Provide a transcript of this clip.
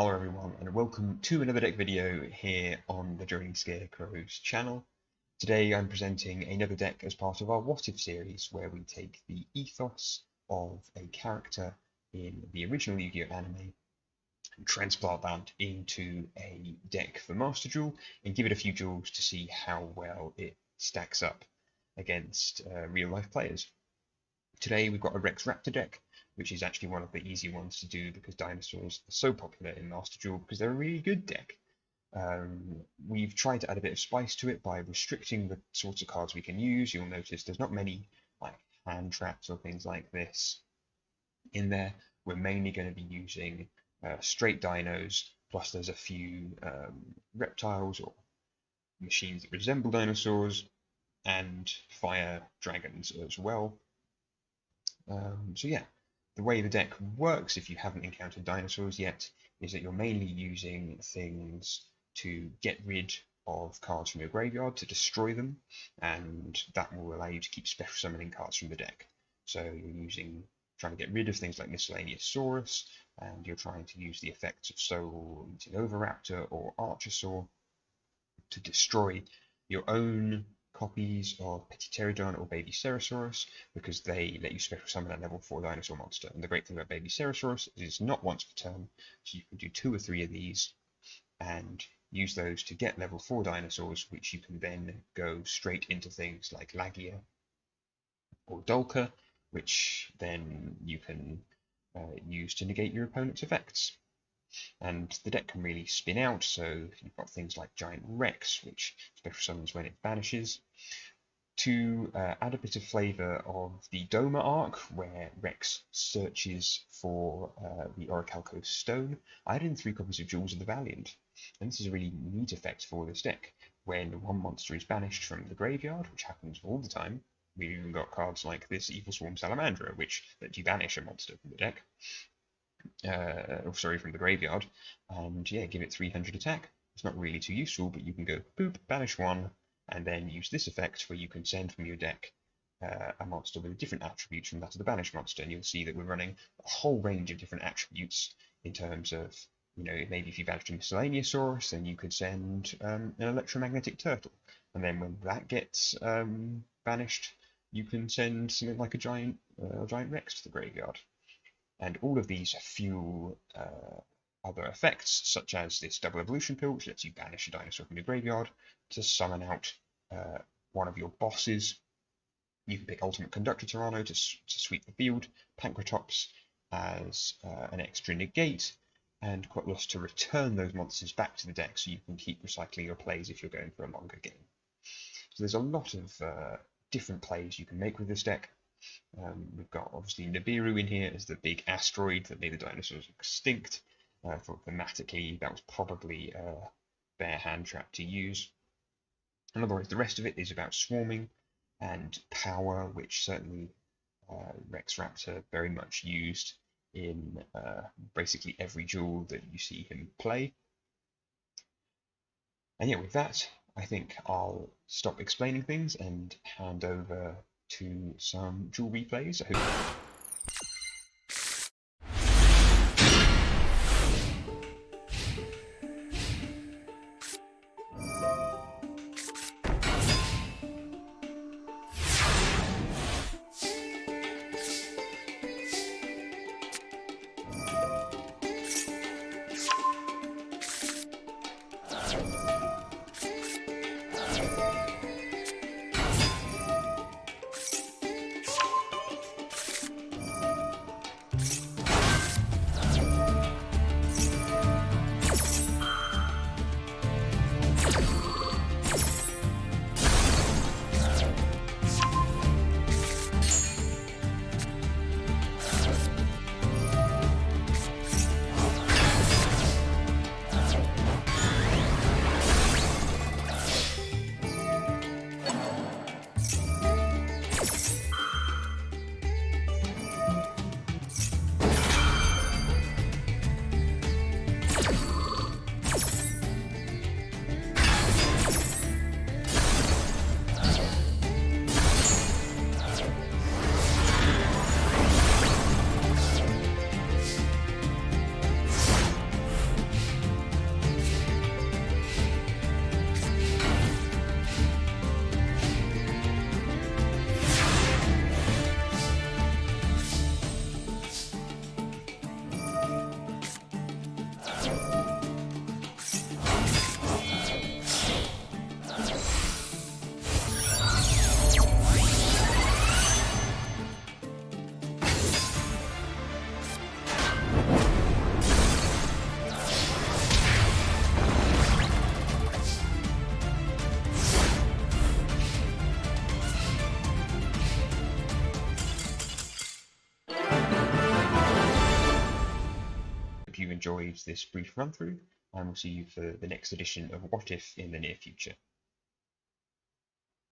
Hello everyone and welcome to another deck video here on the Journey Scarecrows channel. Today I'm presenting another deck as part of our What If series where we take the ethos of a character in the original Yu-Gi-Oh anime and transplant that into a deck for Master Duel and give it a few duels to see how well it stacks up against real life players. Today we've got a Raptor deck, which is actually one of the easy ones to do because dinosaurs are so popular in Master Duel because they're a really good deck. We've tried to add a bit of spice to it by restricting the sorts of cards we can use. You'll notice there's not many like hand traps or things like this in there. We're mainly going to be using straight dinos, plus there's a few reptiles or machines that resemble dinosaurs and fire dragons as well. So yeah, the way the deck works, if you haven't encountered dinosaurs yet, is that you're mainly using things to get rid of cards from your graveyard, to destroy them, and that will allow you to keep special summoning cards from the deck. So you're trying to get rid of things like Miscellaneous Saurus, and you're trying to use the effects of Soul Eating Raptor or Archosaur to destroy your own copies of Pterodon or Baby Cerosaurus, because they let you special summon that level 4 dinosaur monster. And the great thing about Baby Cerosaurus is it's not once per turn, so you can do 2 or 3 of these and use those to get level 4 dinosaurs, which you can then go straight into things like Lagia or Dolka, which then you can use to negate your opponent's effects. And the deck can really spin out, so you've got things like Giant Rex, which special summons when it banishes, to add a bit of flavour of the Doma arc, where Rex searches for the Orichalco Stone. I added in 3 copies of Jewels of the Valiant, and this is a really neat effect for this deck. When one monster is banished from the graveyard, which happens all the time, we've even got cards like this Evil Swarm Salamandra, which lets you banish a monster from the deck. From the graveyard, and yeah, give it 300 attack. It's not really too useful, but you can go boop, banish 1, and then use this effect where you can send from your deck a monster with a different attribute from that of the banished monster, and you'll see that we're running a whole range of different attributes in terms of, maybe if you banished a Miscellaneous Saurus, then you could send an electromagnetic turtle, and then when that gets banished, you can send something like a giant Rex to the graveyard. And all of these fuel other effects, such as this double evolution pill, which lets you banish a dinosaur from your graveyard to summon out one of your bosses. You can pick Ultimate Conductor Tyranno to sweep the field, Pancratops as an extra negate, and Quatlos to return those monsters back to the deck so you can keep recycling your plays if you're going for a longer game. So there's a lot of different plays you can make with this deck. We've got obviously Nibiru in here as the big asteroid that made the dinosaurs extinct. I thought thematically that was probably a bare hand trap to use. And otherwise, the rest of it is about swarming and power, which certainly Rex Raptor very much used in basically every duel that you see him play. And yeah, with that, I think I'll stop explaining things and hand over to some duel replays. enjoyed this brief run through, and we'll see you for the next edition of What If in the near future.